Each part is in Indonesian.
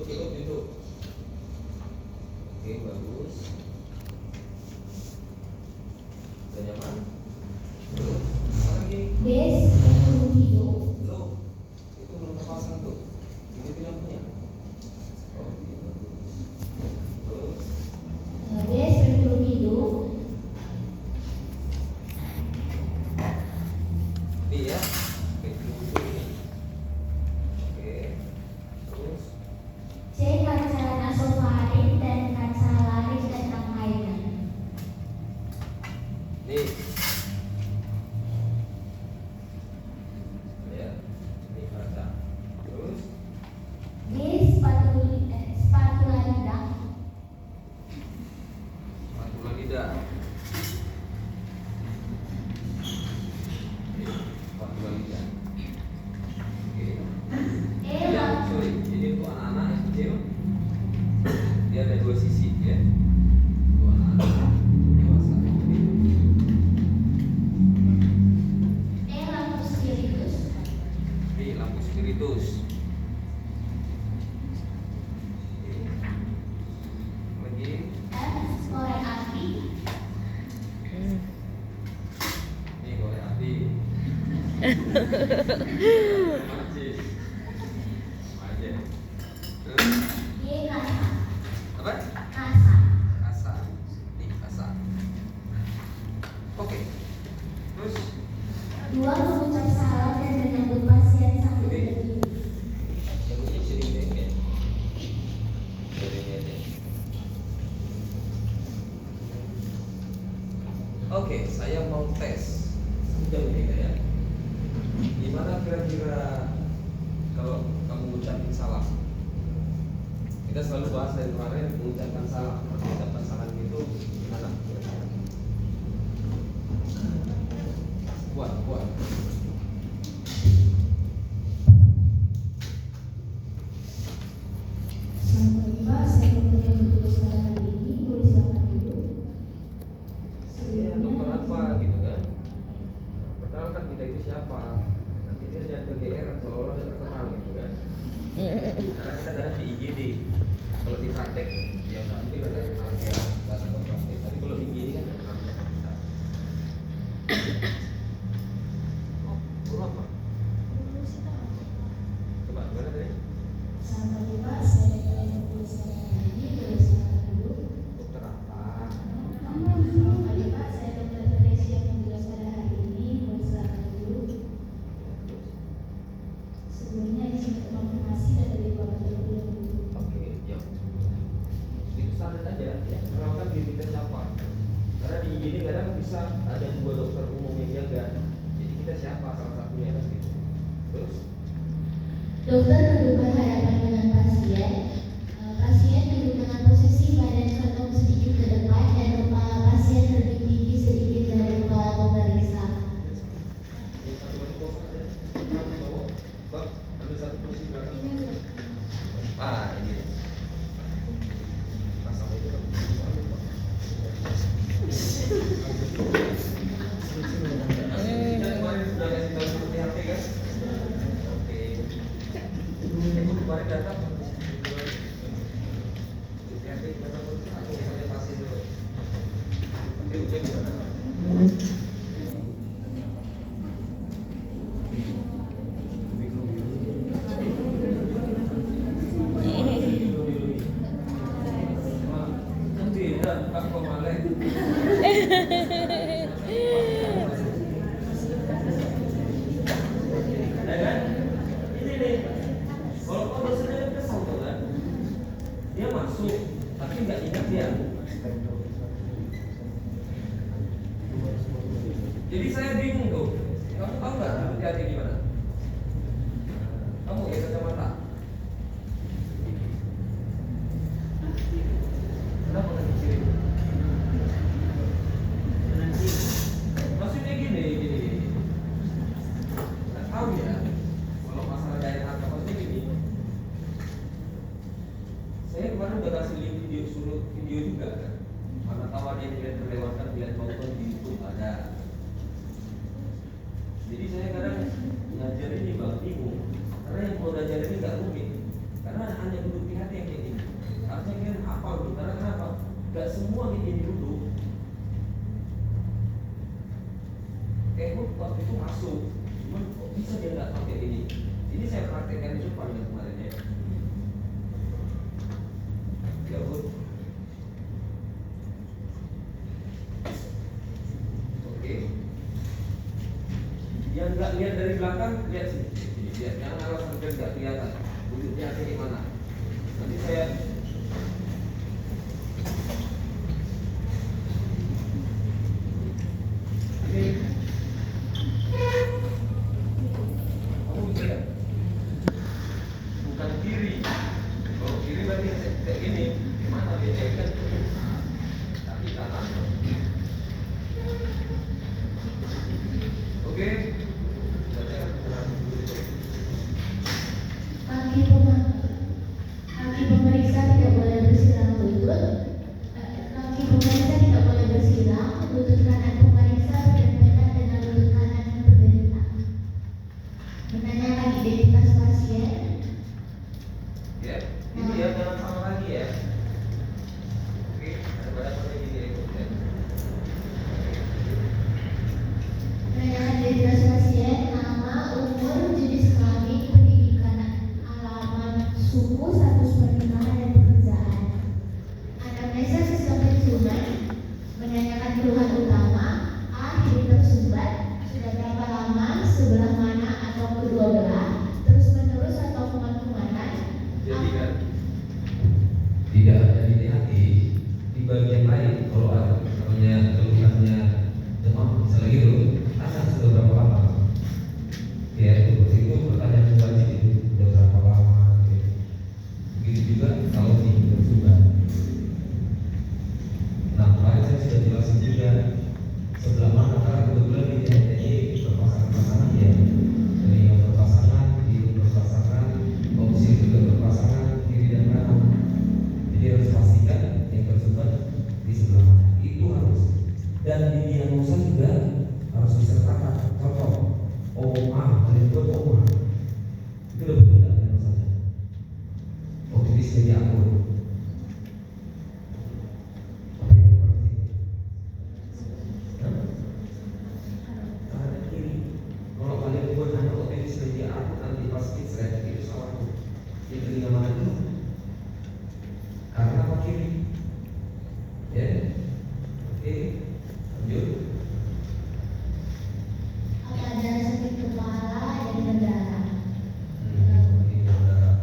Duduk, duduk. Oke, bagus. Sudah nyaman? Apa lagi? Des hidup. Loh, itu belum terpasang tuh. Ini tidak punya. Oh, iya. Terus? Des hidup. Ini ya. Oke, dulu ini. Oke. Terus? C. Kaca nasofaring dan kaca laris dan rangkaian. Nih. Ya. Ini kaca. Terus? D. Spatula lidah. Spatula lidah. Spatula lidah. Oke. Ya, sorry. Jadi untuk anak-anak yang kecil, dia ada dua sisi ya. Untuk anak-anak dewasa. E. Lampu spiritus. Ini lampu spiritus. Lagi. F. Korek api. Ini korek api. Majis. Majis. Terus G. Kasa. apa? Kasa. Kasa. Ini kasa. Oke. Terus 2. Mengucap salam dan menyambut pasien sambil berdiri. yang sering deh. Sering aja. Oke, saya mau tes sejauh ini ya. Gimana kira-kira kalau kamu ucapin salam? Kita selalu bahas dari kemarin mengucapkan salam. Mengucapkan salam itu gimana? Kuat. Selamat pagi Pak, saya dokter yang bertugas pada hari ini. Boleh silakan duduk. Ya, dokter apa gitu kan? Perkenalkan kita itu siapa? Nanti dia jangan kegeeran seolah-olah dia terkenal gitu kan? Karena kita kadang di IGD. Kalau di praktek, ya nanti kita ya bahasa praktek. Tapi kalau di IGD kan oh, guru apa? Coba gimana tadi? Selamat pagi Pak, saya dokter yang bertugas pada hari ini. Boleh silakan duduk. Dokter apa? Selamat pagi Pak, saya dokter Teresia yang bertugas pada hari ini. Boleh silakan duduk. Sebelumnya izin untuk konfirmasi dan dari Bapak terlebih dahulu. Oke, ya. Itu standar aja ya. Kenalkan diri kita siapa? Karena di IGD kadang bisa ada dua dokter umum yang jaga. Jadi kita siapa salah satunya kan gitu. Terus Dokter duduk berhadapan dengan pasien. Pasien duduk dengan posisi badan condong sedikit ke depan dan kepala pasien lebih tinggi sedikit dari kepala pemeriksa. yang satu lagi kosong aja. Kamu bawa, bang, ambil satu kursi belakang. Ah, ini. Pasang itu kan. Kita kemarin sudah kasih tahu seperti HP kan? Oke. Aku kemarin datang. HP datang aku misalnya pasien dulu. Nanti ujian gimana? Tidak, bukan komalek. Ya kan? Ini nih. Kalau kau dosennya kesal tuh kan, dia masuk, tapi nggak ingat dia. Jadi saya bingung tuh. Kamu tahu nggak hati-hati gimana? Kamu ya kacamata. Kenapa nggak diciri? Maksudnya gini. Nggak tahu ya. Kalau masalah daerah apa maksudnya gini. Saya kemarin udah kasih link video, suruh video juga kan. Mana tahu ada yang tidak terlewatkan bila tonton di YouTube ada. Jadi saya kadang ngajar ini bang bingung. Karena yang mau belajar ini nggak rumit. Karena hanya duduk di hati yang Gak semua ini duduk. Waktu itu masuk, cuman kok bisa dia nggak pakai ini? Ini saya praktekkan di Jepang yang kemarin ya. Ya Bu. Oke. Yang nggak lihat dari belakang, lihat sini. Lihat, jangan alas sampai nggak kelihatan. Duduknya kayak gimana? Nanti saya bukan kiri. Kalau kiri berarti kayak gini. Gimana dia kan? Tapi kanan. Oke. Kaki pemeriksa tidak boleh bersilang lutut. Kaki pemeriksa tidak boleh bersilang. Lutut kanan pemeriksa berdekatan dengan lutut kanan yang berderita. Menanyakan identitas pasien. Ya, ini ya jangan sama lagi ya. Oke, daripada pakai gini ya. Menanyakan identitas pasien, nama, umur, jenis kelamin, pendidikan, alamat, suku, status pernikahan dan pekerjaan. Anamnesa sistem pensiunan. Menanyakan keluhan utama. A. Hidup tersumbat. Sudah berapa lama? Sebelah mana atau kedua belah? Terus menerus atau kuman-kumanan? Jadi kan tidak hanya di hati, di bagian lain kalau ada namanya keluhannya demam misalnya gitu, asal sudah berapa lama? Ya itu pertanyaan wajib itu sudah berapa lama? Gitu. Begitu juga kalau di tersumbat. Nah kemarin saya sudah jelasin juga sebelah mana karena kebetulan di TNI berpasangan-pasangan ya, dari yang berpasangan, di berpasangan, opsi juga berpasangan kiri dan kanan. Jadi harus pastikan yang tersumbat di sebelah mana. Itu harus. Dan di diagnosa juga harus disertakan. Contoh, OMA, itu OMA. Itu udah betul nggak diagnosanya? Otitis media akut. Kanan kiri. Kalau kalian buat anak otitis media akut nanti pas kids itu salah. Yang telinga mana dulu? Karena apa kiri? Ya, oke, lanjut. Apa ada sakit kepala dan berdarah? Ini darah.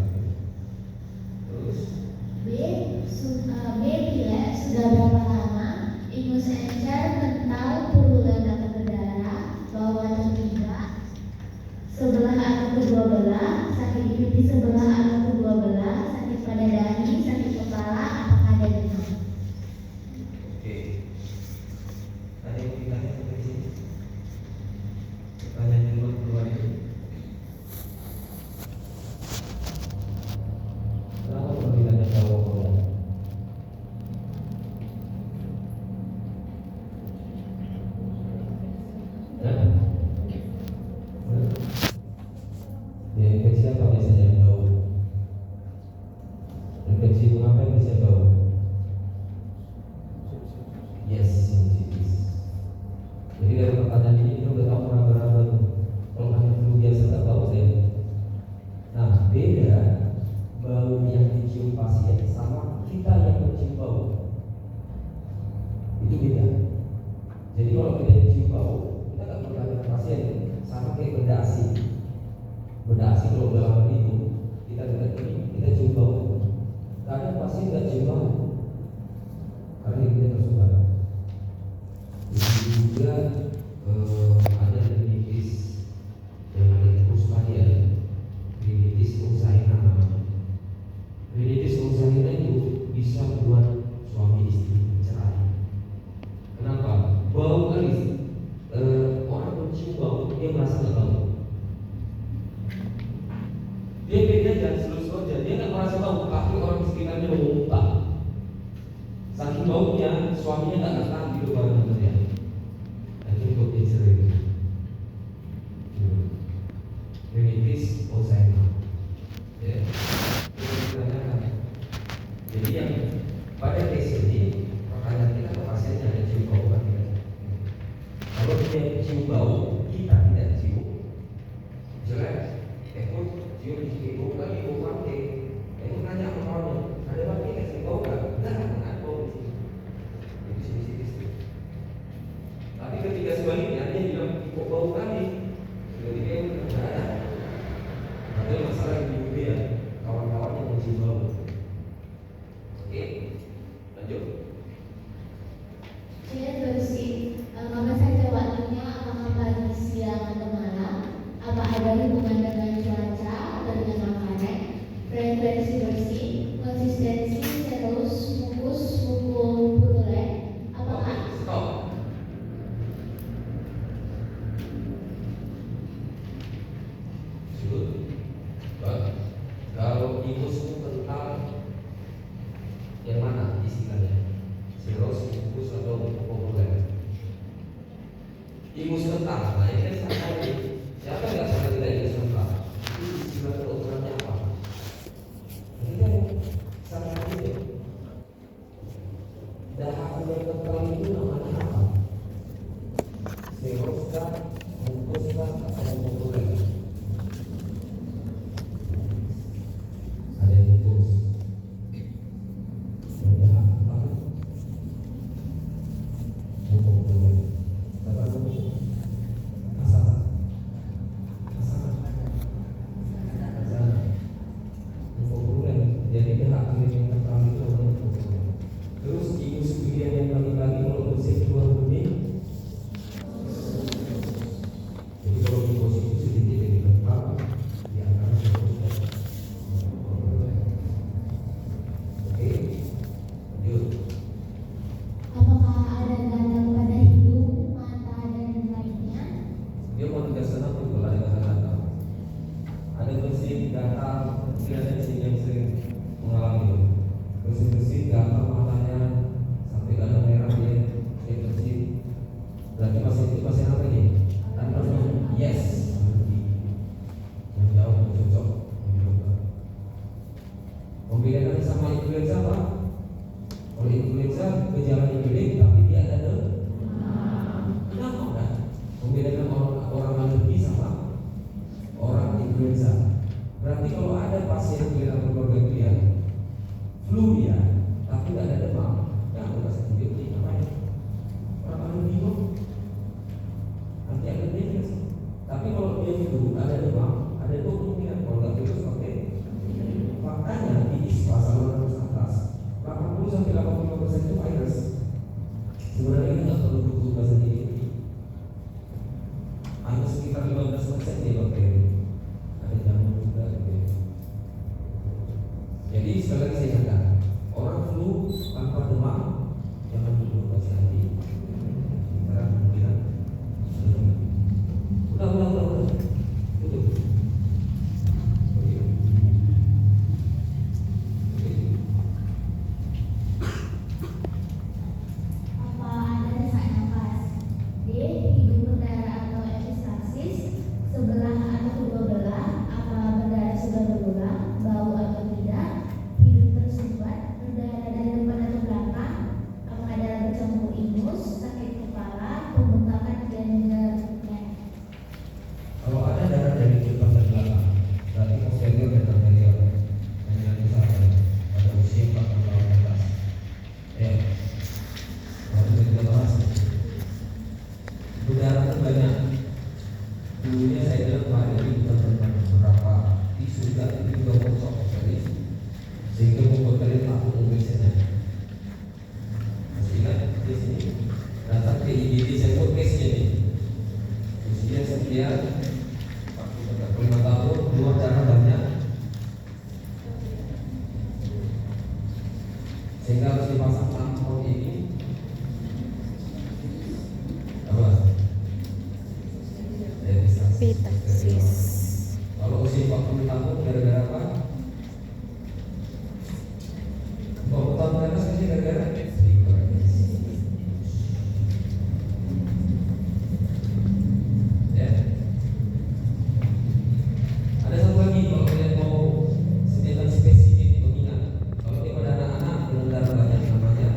Terus, B. Pilek sudah berapa lama? Ingus encer, kental, purulent atau berdarah, bawah atau tidak? Sebelah atau kedua belah, sakit di sebelah atau kedua belah, sakit pada dahi, sakit kepala, apakah ada demam? oke. Ada yang ditanya sampai sini? Pertanyaan di luar itu. Kenapa perlu ditanya jawab kalau? Ya, infeksi apa biasanya yang bau? Infeksi itu apa yang biasanya bau? Yes, sinusitis. Jadi dari pertanyaan ini kita udah tahu meraba-raba tuh. Kalau hanya flu biasa tak bau saya. Nah, beda bau yang dicium pasien sama kita yang mencium bau. Itu beda. Jadi kalau kita yang cium bau, kita nggak bertanya ke pasien. Sama kayak benda asing. Benda asing kalau udah lama itu, kita cium bau. Kadang pasien nggak cium bau, karena kita tersumbat. Jadi juga ada rinitis yang ada Usmania, rinitis Usaina namanya. Rinitis Usaina itu bisa buat suami istri cerai. Kenapa? Bau kali orang mencium bau dia merasa nggak bau. Dia beda aja seluruh aja, dia nggak merasa bau, tapi orang sekitarnya mau muntah. Saking baunya suaminya nggak tahan hidup bareng dia. Itu untuk cerai. Rinitis Usaina. Ya, itu ditanyakan. Jadi yang pada case ini mencium bau, kita tidak cium. Jelek, ekor cium ibu lagi ibu pakai. Ekor nanya ke kawannya, ada pakai kasih bau nggak? Nggak ada bau di sini. Tapi ketika sebaliknya dia bilang ibu bau kali, jadi dia nggak ada. Ada masalah yang di dia, kawan-kawan yang mencium bau. Oke, lanjut. Saya bersih, kapan saja waktunya, apakah pagi, siang, atau malam? Apa ada hubungan dengan cuaca atau dengan makanan? Frekuensi bersih, konsistensi, serus, mukus, mukul, purulen. Apakah Stop. Sudut. Kalau ingus itu kental, yang mana istilahnya? Cirrhosis, mukus atau populer? Ingus kental. Nah ini kan sama lagi. Siapa nggak sampai tidak ingus kental? Itu istilah kedokterannya apa? Ini kan sama lagi. Dahak yang kental itu namanya apa? Cirrhosis kah, mukus kah, atau populer? Ada yang mukus. Yang dahak kental. Populer. Apa itu? Asal. Populer. Jadi dahak yang kental itu namanya populer. Terus ingus kemudian yang lagi-lagi kalau bersih keluar benih. Jadi kalau ingus itu sedikit lebih kental, di antara sebutnya. Oke, lanjut. apakah ada gatal pada hidung, mata, dan lainnya? Dia mau tegaskan apa itu lah dengan kata? Ada bersin, gatal, dia ada yang sering mengalami itu. Bersin-bersin, gatal matanya sampai gatal merah dia bersin. Berarti masih apa ini? Yes. Yang jauh cocok. Pembedaannya sama influenza apa? Kalau influenza gejalanya gede tapi dia ada kenapa kan? Pembedaannya orang alergi sama orang influenza. Berarti kalau ada pasien kelihatan keluarga dia flu dia, tapi nggak ada demam, ya aku kasih antibiotik ngapain? Orang alergi kok, anti alergi kan? Tapi kalau dia flu ada demam, ada dua kemungkinan. Kalau nggak virus oke. Faktanya di ISPA saluran nafas atas 80-85% itu virus. Sebenarnya ini nggak perlu butuh bahasa diri. Hanya sekitar 15% dia bakteri. Ada jamur juga gitu. Jadi sekali lagi saya ingatkan, orang flu tanpa demam jangan dulu kasih anti. Karena kemungkinan udah. Tutup. Oke. Apa ada sesak nafas? D. Hidung berdarah atau epistaxis, sebelah atau kedua belah, apa berdarah sudah berulang, bau atau tidak, hidung tersumbat, berdarah dari depan atau belakang, apakah darah bercampur ingus, sakit kepala, pembengkakan dan nyeri. Kalau ada darah dari depan dan belakang, berarti posterior dan anterior. Kemudian misalkan pada usia 40 tahun ke atas, ya, kalau sudah bahas, berdarah terbanyak. Dulunya saya bilang kemarin ini bukan tentang beberapa isu dan itu juga kosong sekali, sehingga membuat kalian takut biasanya. Masih ingat di sini datang ke IGD saya buat case-nya nih. Usia sekian 45 tahun, keluar darah banyak, sehingga harus dipasang tampon ini. Apa? Epistaxis. Kalau usia 40 tahun gara-gara apa? 40 tahun ke atas biasanya gara-gara ya. Ada satu lagi kalau kalian mau senjata spesifik pengingat. Kalau dia pada anak-anak dengan darah banyak namanya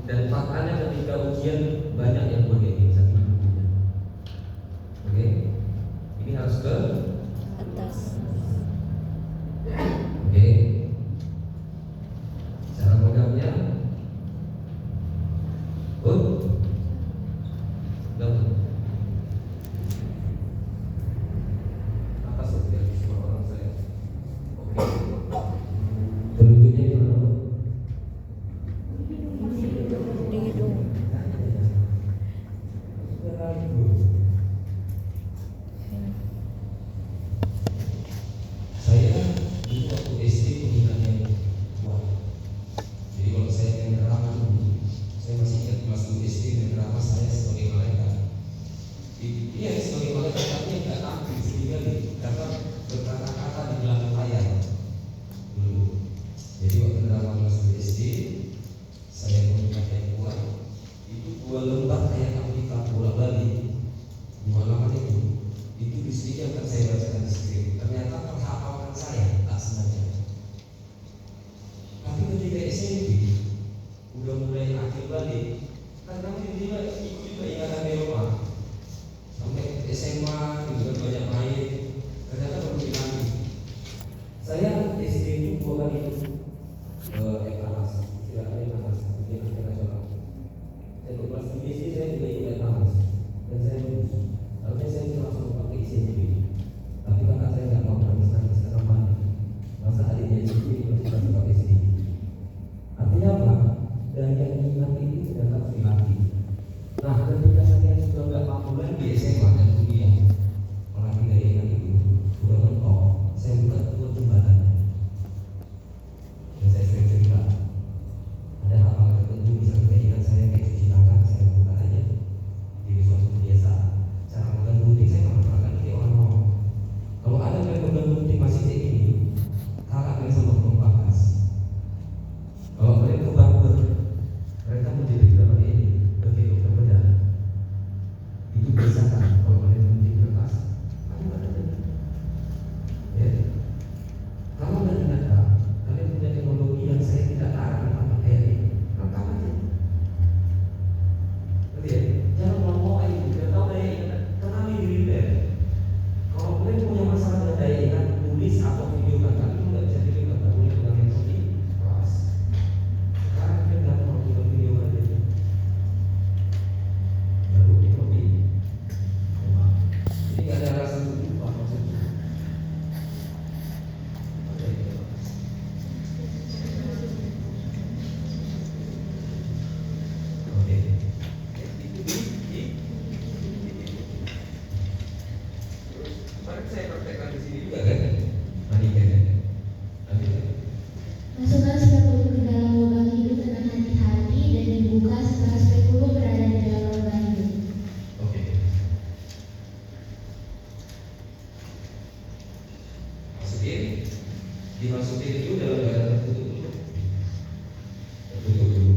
Dan faktanya ketika ujian banyak yang bergengsi saking bukunya. Oke, ini harus ke Atas. oke. Cara pegangnya, dapat atas biar semua orang saya. Oke. Telunjuknya di mana? Di hidung. Saya dulu waktu SD pengingat yang kuat. Jadi kalau saya main drama dulu, saya masih ingat kelas 2 SD main drama saya sebagai malaikat. Iya sebagai malaikat tapi nggak tampil sehingga dapat berkata-kata di belakang layar dulu. Jadi waktu drama kelas 2 SD saya pengingat yang kuat itu 2 lembar kayak Afrika bola balik 2 halaman itu di sini akan saya bacakan di skrip. Ternyata terhafalan saya tak sengaja. Tapi ketika SMP udah mulai akhir balik, karena tiba-tiba ikut juga ingatan di rumah. Sampai SMA juga banyak main. Ternyata baru lagi. Saya SD itu 2 kali Epanas, istilahnya Epanas, ujian internasional. Saya ke kelas 3 SD saya juga ikut Epanas dan saya lulus. Harusnya saya bisa langsung pakai SMP. Tapi kakak saya nggak mau nangis-nangis karena panik. Masa adiknya SMP masih masuk pakai SD. Artinya apa? Dan yang ingat itu sudah tak dilatih. Nah, ketika saya sudah nggak mampu lagi di SMA dan kuliah, orang tidak ingat itu sudah mentok. Saya buka tutup jembatannya. Dan saya sering cerita. Ada hal-hal tertentu misalnya keinginan saya kayak cuci tangan, saya buka aja. Jadi suatu kebiasaan. Cara megang gunting saya nggak pernah lagi kayak orang ngomong. Kalau ada yang megang gunting masih kayak gini, kakak kalian sama pembakas. Kalau kalian ke barber, mereka menjadi dalam ini, bagi dokter bedah. Itu biasakan kalau kalian gunting kertas, kamu nggak ada. Ya, kalau nggak ada, kalian punya teknologi yang saya tidak arahkan apa kayak ini, rekam aja. Oke, jangan ngomong aja, tidak tahu daya ingat, kenali diri deh. Kalau kalian punya masalah dengan daya ingat, tulis atau videokan, tapi itu nggak bisa dibikin, nggak boleh pegang handphone di kelas. Sekarang kita nggak mau pegang video aja, baru di copy. Jadi nggak ada rasa lupa maksudnya. Oke. Oke. Mari saya praktekkan di sini juga kan? Mari kan? Masukkan spekulum ke dalam lubang hidung dengan hati-hati dan dibuka setelah spekulum berada di dalam lubang hidung. Oke. Dimasukin itu dalam keadaan tertutup dulu. Tertutup dulu.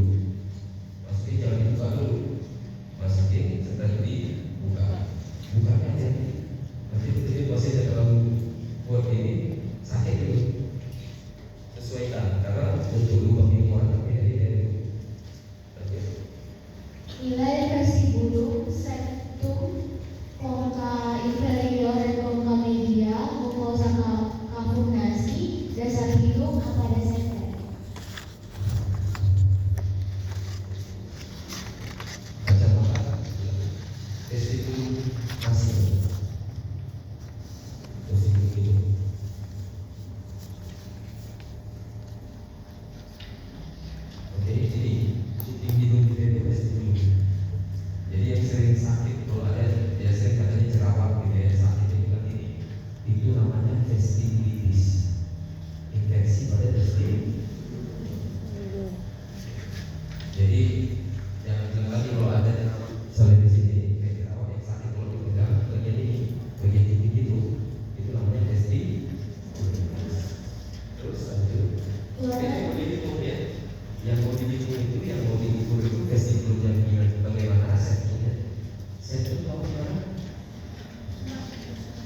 Masukin jangan dibuka dulu. Masukin setelah dibuka. Bukanya aja. Nanti betul pasti ada terlalu kuat ini sakit dulu. Sesuaikan karena untuk lubang ini orang berbeda dari oke. Nilai versi bulu, septum, congca inferior dan congca media, mucosa cavernasi, dasar hidung apa dasar tadi? Kacamata vestibular masih vestibular. Oke, jadi syuting hidung kita itu vestibular. Jadi yang sering sakit kalau ada biasanya katanya jerawat gitu ya sakit di dekat ini itu namanya vestibulitis, infeksi pada vestibular. Jadi jangan bilang lagi kalau ada yang misalnya di sini kayak jerawat yang sakit kalau dipegang bagian ini bagian tinggi itu namanya vestibulitis. Terus lanjut. Ini mau dihitung ya. Yang mau dihitung itu yang mau diukur itu vestibular jaringan bagaimana asetnya. Set itu tahu gimana?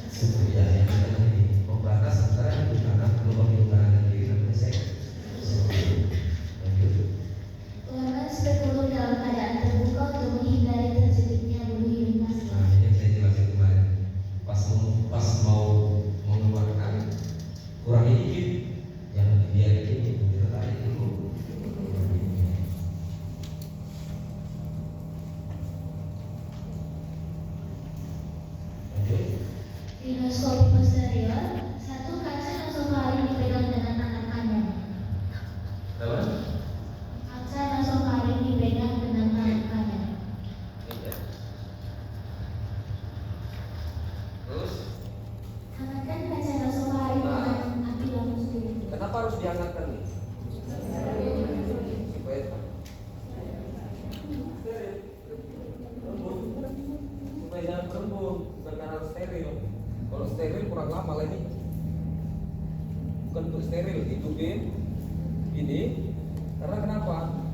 Seperti ya yang ada ini pembatas antara hidung kanan lubang hidung kanan dan kiri namanya set. Lanjut. Keluarkan spekulum posterior, satu kaca nasofaring dipegang dengan tangan kanan. Apa? Kaca nasofaring dipegang dengan tangan kanan. Iya. Terus Hangatkan kaca nasofaring dengan api lampu spirit. kenapa harus dihangatkan nih? Supaya supaya jangan berembun, bukan karena harus steril. Kalau steril kurang lama lah ini. Bukan untuk steril, hidupin ini. Karena kenapa?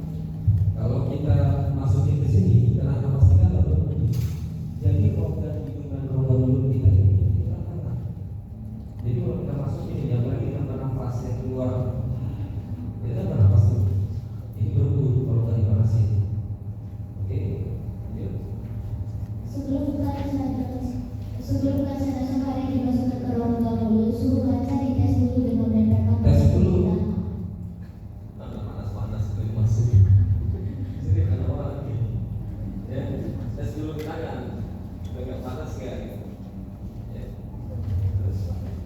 Kalau kita masukin ke sini, kena napas kita nggak berhenti. Jadi rongga hidung dan rongga mulut kita ini kita tahan. Jadi kalau kita masukin ini, apalagi kita bernafas yang keluar, kita bernafas dulu. Ini berburu kalau nggak dipanasin. Oke, lanjut. Sebelum kaca nasofaring dimasukkan ke rongga mulut, suhu kaca dites dulu dengan menempelkan Tes masker dulu. di dalam. Panas-panas itu dimasukin. Sini kan orang lagi. Ya, tes dulu tangan. Agak panas nggak gitu. Ya. Terus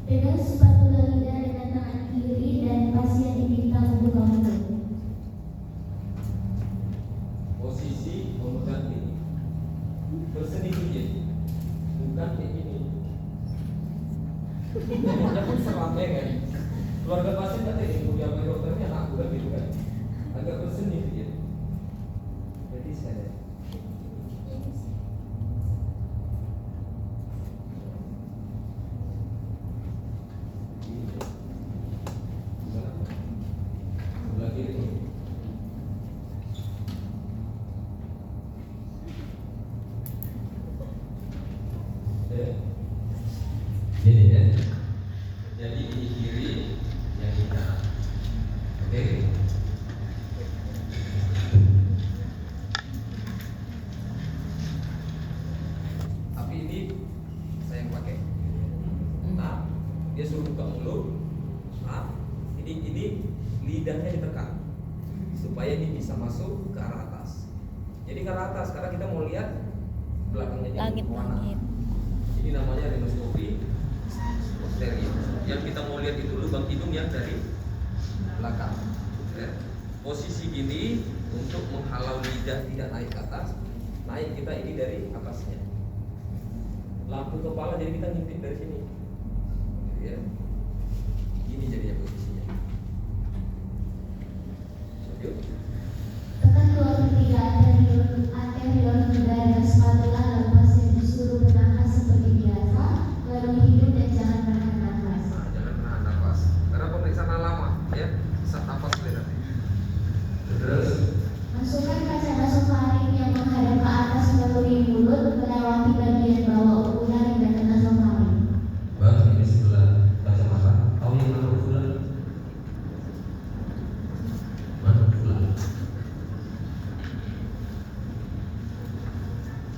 Pegang spatula lidah dengan tangan kiri dan pasien diminta membuka mulut. posisi memegang ini bersendi sedikit, bukan kayak gini. Ini pun seram ya kan. Keluarga pasien kan tadi yang dokternya aku kan gitu kan, agak bersendi sedikit. Jadi saya sebelah kiri. Gini ya. Jadi ini kiri, yang ini kanan. Oke. Tapi ini saya yang pakai. Nah, dia suruh buka mulut. Nah, ini lidahnya ditekan supaya ini bisa masuk ke arah atas. Jadi ke arah atas karena kita mau lihat belakangnya jadi mana. Langit-langit. Ini namanya rinoskopi posterior. Yang kita mau lihat itu lubang hidung yang dari belakang. Ya. Posisi gini untuk menghalau lidah tidak naik ke atas. Naik kita ini dari atasnya. Lampu kepala jadi kita ngintip dari sini. Gitu ya. Ini jadinya posisinya. Lanjut. Tekan dua ketiga anterior dari spatula lalu pasien disuruh bernafas seperti biasa, lalu hidup dan jangan menahan nafas. Nah, jangan menahan nafas. Karena pemeriksaan lama, ya. Sesak nafas boleh nanti. Terus Masukkan kaca nasofaring yang menghadap ke atas melalui mulut melewati bagian bawah ukuran dan nasofaring. Bang, ini sebelah kacamata. Tahu yang mana bulan? Mana bulan?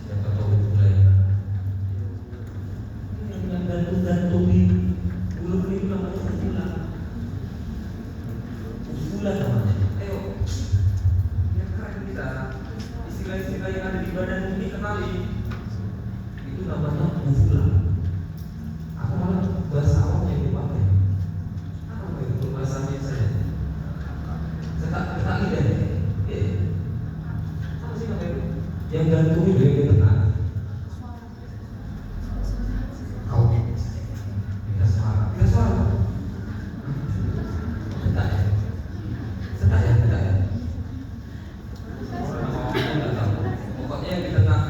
Siapa tahu bulan? Yang gantung di mulut itu namanya bulan. Bulan namanya. ayo, biar keren kita. Istilah-istilah yang ada di badan ini kenali. Itu namanya bulan. Apa malah bahasa awam yang dipakai? Apa itu bahasanya saja? Cetak lidah. Apa sih namanya itu? Yang gantung itu yang ditekan. Kau kita suara. Cetak ya. Orang nggak tahu. Pokoknya yang di tengah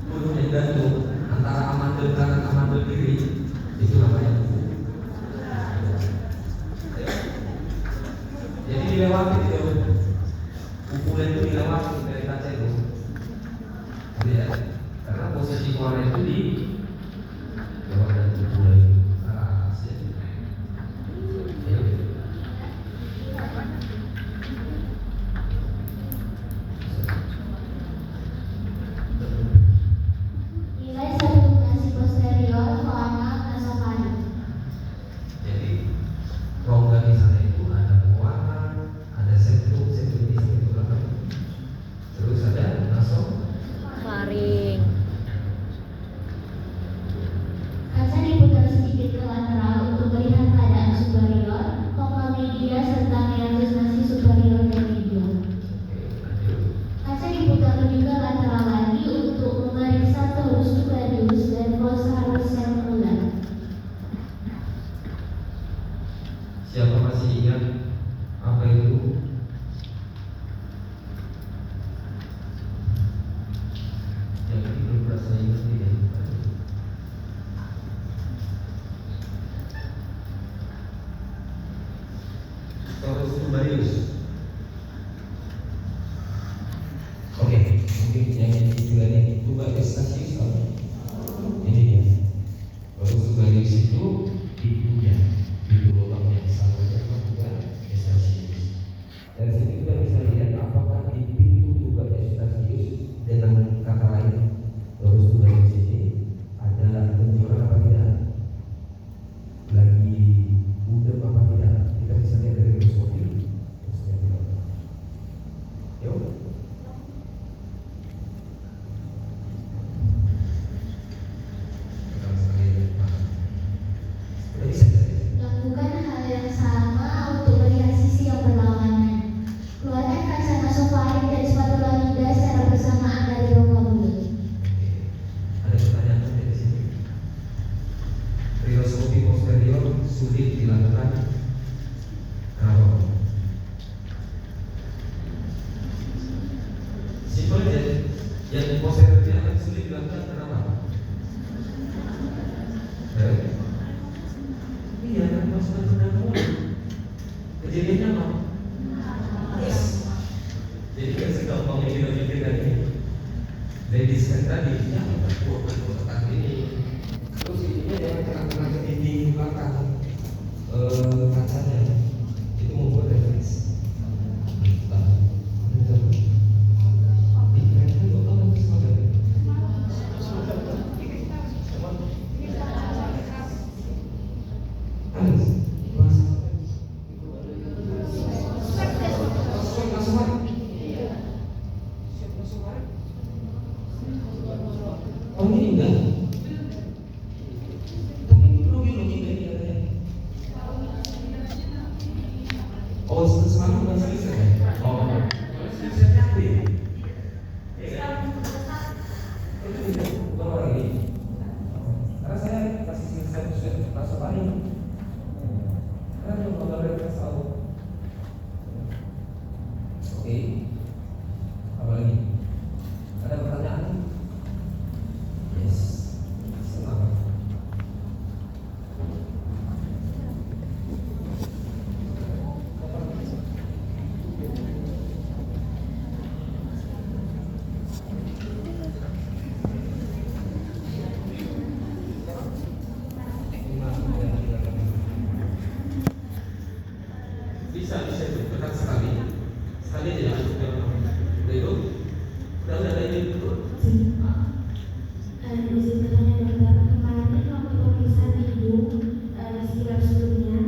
mulut yang gantung antara amandel kanan amandel kiri itu namanya kuku. Ayo. Jadi dilewati itu. Kukunya itu dilewati dari kaca itu. Lihat, karena posisi muara itu di bawah dan kukunya itu ke arah atas ya. Ayo. Nilai sabotasi posterior koanal nasofaring. Jadi rongga di sana itu ada pewarna, ada septum di samping belakang. Terus ada naso. Faring. tidak meninggal antara lagi untuk memeriksa torus tubarius dan glossarius yang ulang. Siapa masih ingat apa itu? Yang ini belum merasa ingat tidak? Torus tubarius. Oke, mungkin yang ini juga nih, tubarius stasius apa? Ini dia. Torus tubarius itu pintunya, pintu lubang yang sama dengan tubarius stasius. Dari sini kita bisa lihat apakah di pintu tubarius stasius dengan kata lain torus tubarius ini ada benjolan apa tidak? Lagi budek apa tidak? Kita bisa lihat dari mikroskopi. Yuk. Lakukan hal yang sama untuk melihat sisi yang berlawanan. Keluarkan kaca nasofaring dan spatula lidah secara bersamaan dari rongga mulut. Ada pertanyaan dari sini. Rioskopi posterior sulit dilakukan. Kenapa? Simpel aja. Yang posterior itu akan sulit dilakukan kenapa? Iya, kan masukan ke dalam mulut. Kejadiannya apa? Yes. Jadi kan segampang yang kita pikirkan ini. Dari desain tadi, ya bukan kotak ini. Terus ininya jangan kena ke dinding belakang kacanya. Itu membuat refleks. Oh ini enggak. Tapi itu biologi dari katanya. Oh semalam masih bisa ya? Oh bisa nyatu ya? Itu bukan orang ini. Karena saya kasih saya sudah rasa paling. Karena yang kalau mereka tahu. Oke. Apa lagi? Ada pertanyaan? Yes. Semangat. Bisa itu dekat sekali aja ya. Udah itu? Udah ada ini dulu. Izin bertanya dokter, kemarin waktu pemeriksaan hidung sekitar sebelumnya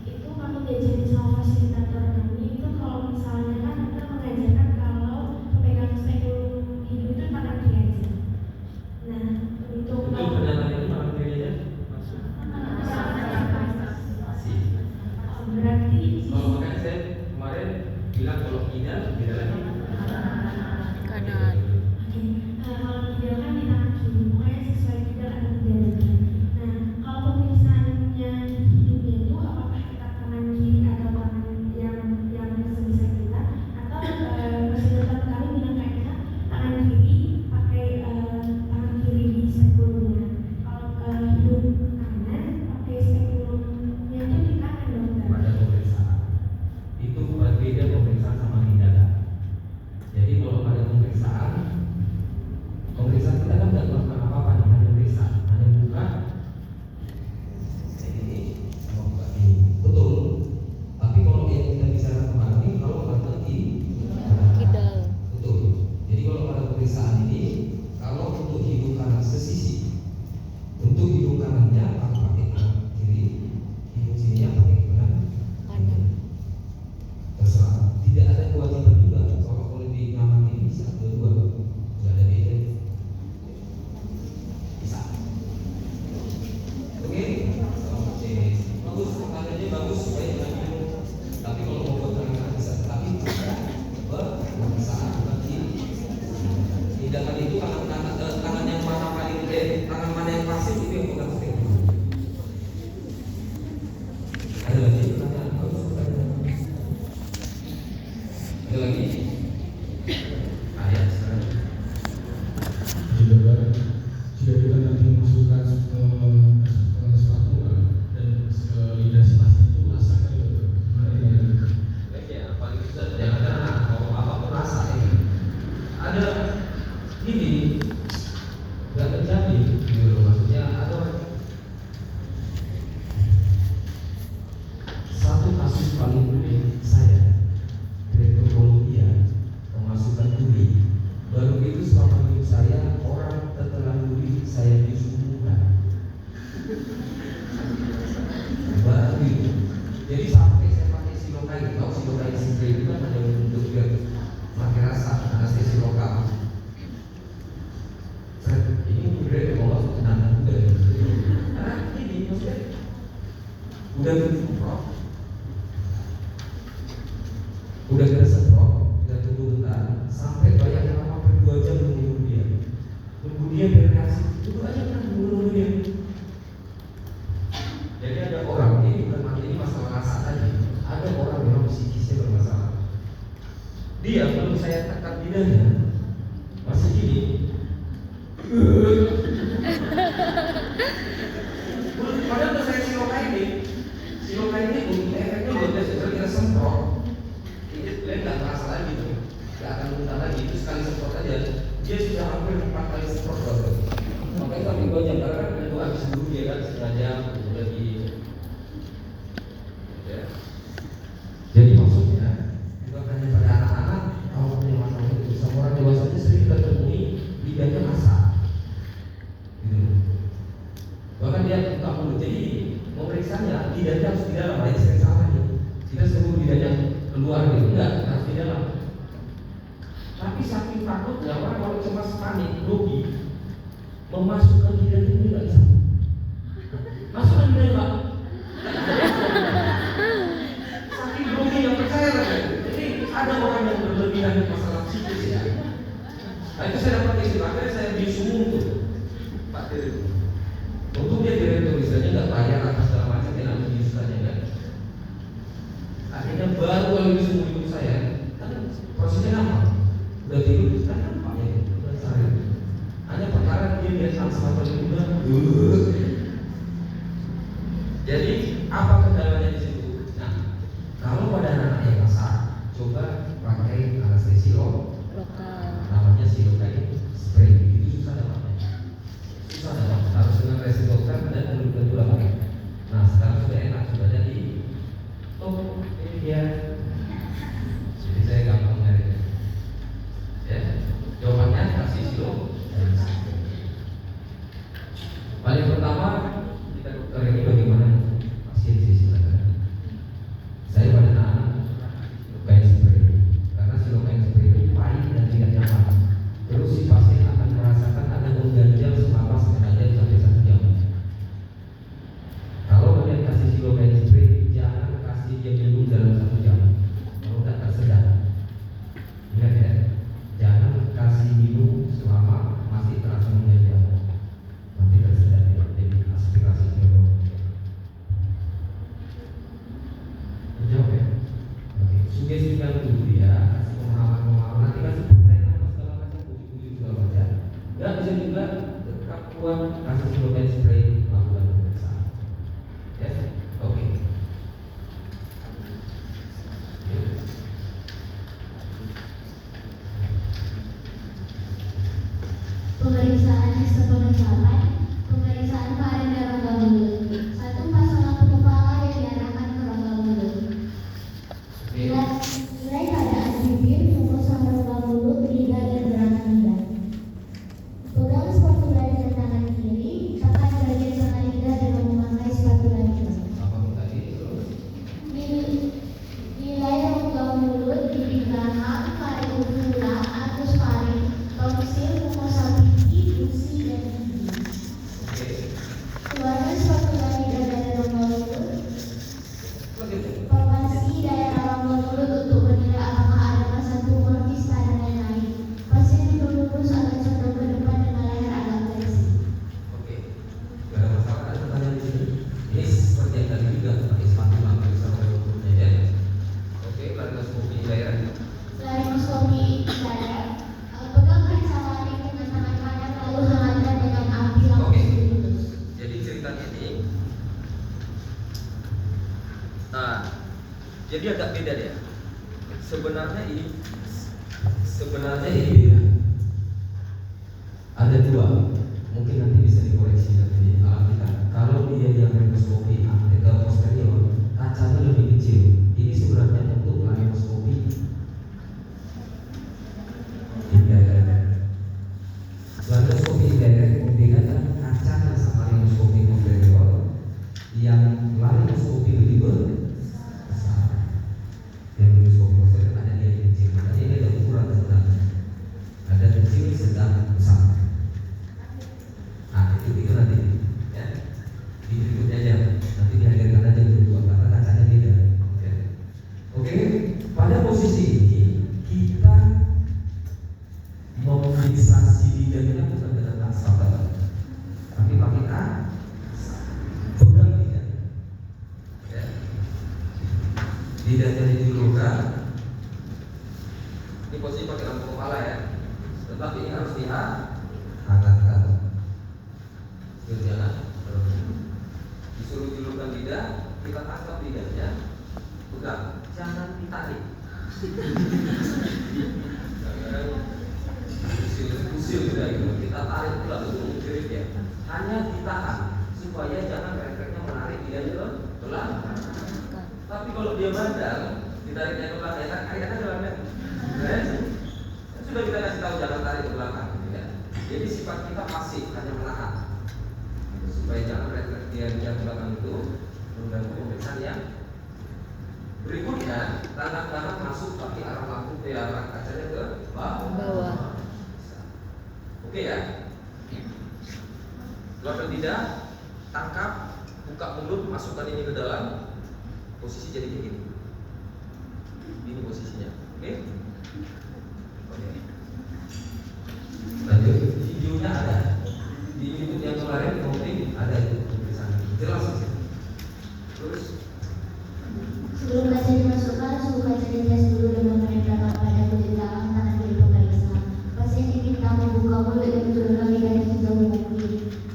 itu kami diajarin sama fasilitator kami itu kalau misalnya kan kita mengajarkan kalau pemegang spekulum hidung itu tangan kiri aja. Nah untuk Itu pernyataannya itu tangan kirinya masih. berarti Kalau makanya saya kemarin bilang kalau tidak beda lagi. Kanan. kalau tidak kan di tangan kiri, pokoknya sesuai tidak atau tidak lagi. Nah kalau pemeriksaannya hidungnya itu apakah kita tangan kiri atau tangan yang sebisa kita atau fasilitator kami bilang kayaknya tangan kiri pakai tangan kiri di spekulumnya. Kalau hidung kanan pakai spekulumnya itu di kanan dokter. Pada pemeriksaan itu berbeda pemeriksaan sama tindakan. Jadi kalau pada pemeriksaan kita kan tidak melakukan apa-apa, hanya periksa, hanya buka ini sama buka ini, betul. Tapi kalau yang kita bicara kemarin, kalau pada Kidal. betul. Jadi kalau pada pemeriksaan ini, kalau untuk hidung kanan sesisi, untuk hidung kanannya akan pakai kanan kiri, hidung sininya pakai kanan. Terserah. Tidak ada kewajiban juga. Kalau boleh di nyaman ini bisa dua-dua. Tidak ada beda. Bisa. Oke. Oke. Bagus. Pertanyaannya bagus supaya jangan bingung. Tapi kalau mau buat kalian bisa. Tapi pemeriksaan berarti Sedangkan itu tangan yang mana paling tangan mana yang pasif itu yang pegang sting. Ada lagi pertanyaan? Ada lagi? Ayat sekarang. Jika kita nanti masukkan spatula dan lidah si plastik itu rasakan itu gimana? Ya, paling susah jangan kalau apapun rasa ini. Ada ini nggak terjadi, gitu. Maksudnya ada satu kasus paling unik saya, Direktur Kolombia memasukkan duri. Baru itu selama hidup saya orang tertelan duri saya disumbuhkan. Baru itu. Jadi sampai saya pakai silokain, tahu silokain spray itu kan ada untuk biar pakai rasa anestesi lokal. Ini udah kalau tenang udah. Karena ini maksudnya udah disemprot, udah kita semprot, udah tunggu bentar, sampai bayangin lama 2 jam menunggu dia. Nunggu dia bereaksi, tunggu aja kan nunggu dia. Jadi ada orang ini bukan mati ini masalah rasa tadi. Ada orang memang psikisnya bermasalah. Dia belum saya tekan lidahnya masih gini. Padahal udah saya silokain ini untuk efeknya buat kita semprot. Ini sebenarnya nggak terasa lagi tuh, nggak akan muntah lagi. Itu sekali semprot aja, dia sudah hampir 4 kali semprot loh. Makanya sampai 2 jam karena kan itu habis dulu dia kan setengah jam udah di. Ya. Jadi maksudnya bukan hanya pada anak-anak, kalau punya masalah itu sama orang dewasa itu sering kita temui lidahnya masak. Gitu. Bahkan dia buka mulut, jadi memeriksanya lidahnya harus di dalam. Ini sering salah nih. Kita suruh lidahnya keluar gitu, enggak harus di dalam. Tapi saking takutnya orang kalau cemas panik, grogi, memasukkan lidahnya ini nggak bisa. Masukkan lidahnya Pak. Saking grogi yang percaya lagi. Jadi ada orang yang berlebihan masalah psikis ya. Nah itu saya dapat istilah, akhirnya saya disumung tuh Pak Dir. Untuk dia direktur misalnya nggak bayar atas segala macam dia nggak menyusulkannya kan. Akhirnya baru kalau disumung ibu saya kan prosesnya gampang. Udah tidur kan gampang ya, udah sehari. Hanya perkara dia lihat sama udah. Jadi apa kendalanya di situ? Nah, kalau pada anak yang masak, coba pakai anestesi lokal. Namanya silokain spray. Itu susah dapatnya. Susah dapatnya. Harus dengan resi dokter dan tentu pakai. Nah, sekarang sudah enak, sudah jadi. Oh, ini dia. Jadi saya gampang nyarinya. Ya, jawabannya kasih silo. Paling pertama kita dokter ini bagaimana pasien silakan. Saya pada anak silokain spray karena silokain spray itu pahit dan tidak nyaman. Terus si pasien akan merasakan ada mengganjal selama setengah jam sampai 1 jam. Kalau kalian kasih silokain spray, jangan kasih dia minum dalam 1 jam. Kalau tidak tersedak. Ingat ya, jangan kasih minum selama masih terasa mengganjal. Nanti tersedak ya, jadi aspirasi biologis. Jawab ya. Oke, sugestikan dulu ya, kasih pemahaman, nanti kasih pertanyaan apa segala macam, puji-puji segala macam. Dan bisa juga tetap kuat kasih silokain spray lakukan pemeriksaan. Ya, oke. Pemeriksaan sistem pengecapan, pemeriksaan varian dan rongga mulut. 1. Pasang lampu kepala yang diarahkan ke rongga mulut. Nilai keadaan bibir, mulut sampai rongga mulut, lidah dan gerakan lidah. Pegang spatula dengan tangan kiri, tekan bagian tengah lidah dengan memakai spatula kiri. Nilai rongga mulut, bibir belakang, faring uvula, anus faring, tonsil, mukosa pipi, gusi dan gigi. Oke. Jadi agak beda ya. Sebenarnya ini beda. Ada dua, mungkin nanti bisa dikoreksi nanti alat kita. Kalau dia yang laryngoscopy antero posterior, kacanya lebih kecil. Ini sebenarnya untuk laryngoscopy indirect. Laryngoscopy indirect membedakan kacanya sama laryngoscopy posterior. Yang laryngoscopy lebih besar. Yang laryngoscopy posterior ada dia yang kecil. Makanya ini ada ukuran sebenarnya. Ada kecil, sedang, besar. Nah itu nanti ya. Di berikutnya aja. Nanti dihadirkan aja berdua karena kacanya beda. Oke. Pada posisi ini kita memobilisasi lidahnya bukan dengan sabar, tapi pakai pegang lidah. Ya. Lidahnya dijulurkan. Ini posisi pakai lampu kepala ya. Tetapi ini harus Hangatkan. jangan disuruh julurkan lidah, kita tangkap lidahnya, pegang, jangan ditarik. Usil juga itu, kita tarik pula untuk menjerit ya. Hanya ditahan supaya jangan refleksnya menarik lidahnya ke belakang. Tapi kalau dia bandel, ditariknya ke belakang, ya kan akhirnya jalannya. Sudah kita kasih tahu jangan tarik ke belakang. Ya. Jadi sifat kita pasif, hanya menahan supaya jangan refleks dia di belakang itu mengganggu pemeriksaan yang berikutnya. Tangan masuk pakai arah lampu ke arah kacanya ke Bawah. Oke ya. Keluarkan lidah, tangkap, buka mulut, masukkan ini ke dalam. Posisi jadi begini. Ini posisinya. Oke? Oke. Lanjut, videonya ada di YouTube yang kemarin posting, ada itu tulisan jelas sih. Terus Sebelum kaca dimasukkan, suhu kaca dites dulu dengan menempelkan pada kulit tangan tangan kiri pemeriksa. Pasien diminta membuka mulut dan menurunkan lidahnya sejauh mungkin.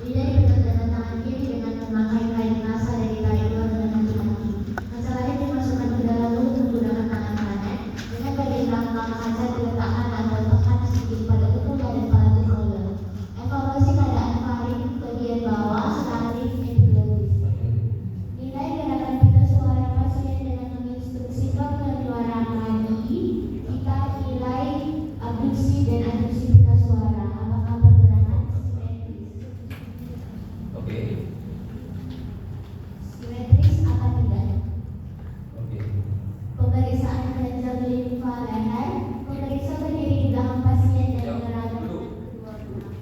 Lidah dipegang dengan tangan kiri dengan memakai kain kasa dan ditarik keluar dengan hati-hati. Kaca lain dimasukkan ke dalam mulut menggunakan tangan kanan dengan bagian belakang kaca diletakkan atau tekan sedikit pada ujung badan palatus roller. Evaluasi keadaan faring bagian bawah, laring, epiglottis. Nilai gerakan pita suara pasien dengan menginstruksikan pengeluaran I, kita nilai abduksi dan adduksi pita suara. Apakah pergerakan simetris? Oke. Simetris atau tidak? oke. Pemeriksaan kelenjar limfa leher. Pemeriksa berdiri di belakang pasien dan Ya, menerapkan duduk. kedua belah.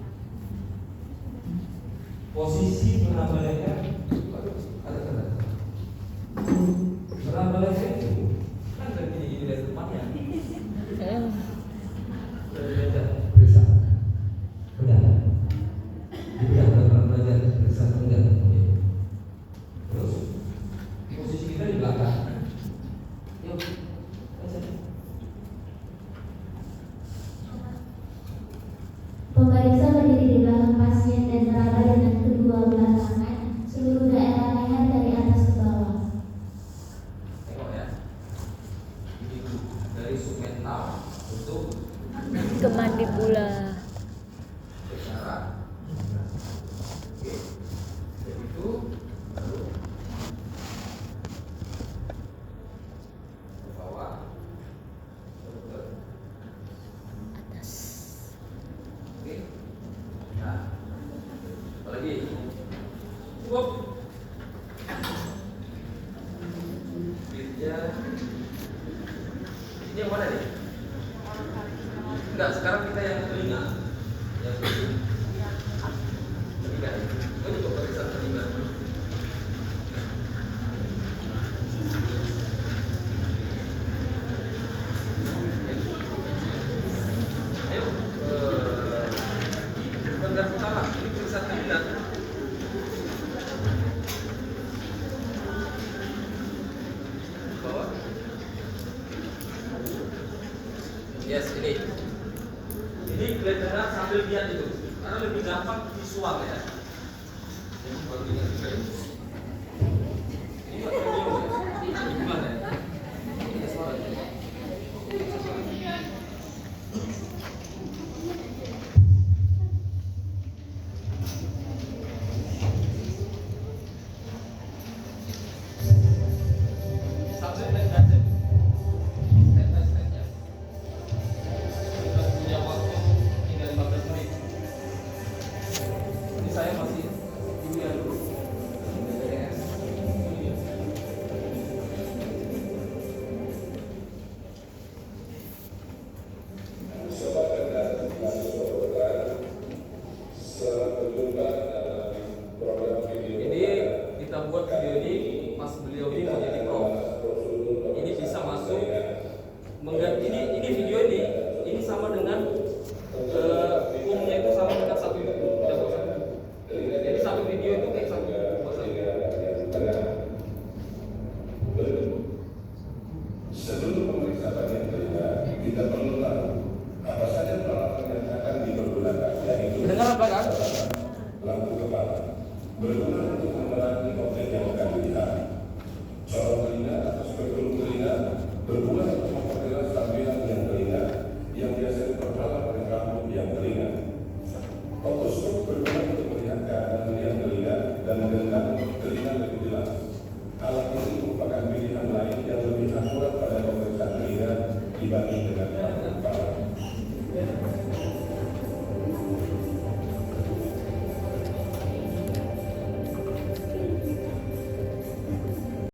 Posisi meraba leher, aduh, ada tanda. Meraba leher itu Kan dari gini dari depannya. periksa. Udah. Udah pernah belajar periksa atau enggak? Oke. Terus posisi kita di belakang. Yuk, baca. Pemeriksa berdiri di belakang pasien dan meraba dengan kedua belah tangan seluruh daerah leher dari atas ke bawah. Tengok ya. Ini dulu dari submental untuk Ke mandibula. ke arah. Oke. Dari itu lalu ke bawah. Lalu ke Atas. Oke. Nah. Apa lagi? Cukup. Beatnya. Ini yang mana nih? Enggak, sekarang kita yang telinga. Yang telinga. Kita juga periksa telinga. Ayo, bukan garpu utama, ini periksa telinga. Bawah. Yes, ini. Ini kelihatan sambil lihat itu, karena lebih gampang visual ya. Ini baru lihat juga ya. Ini buat video ya. Ini gimana ya? dibagi dengan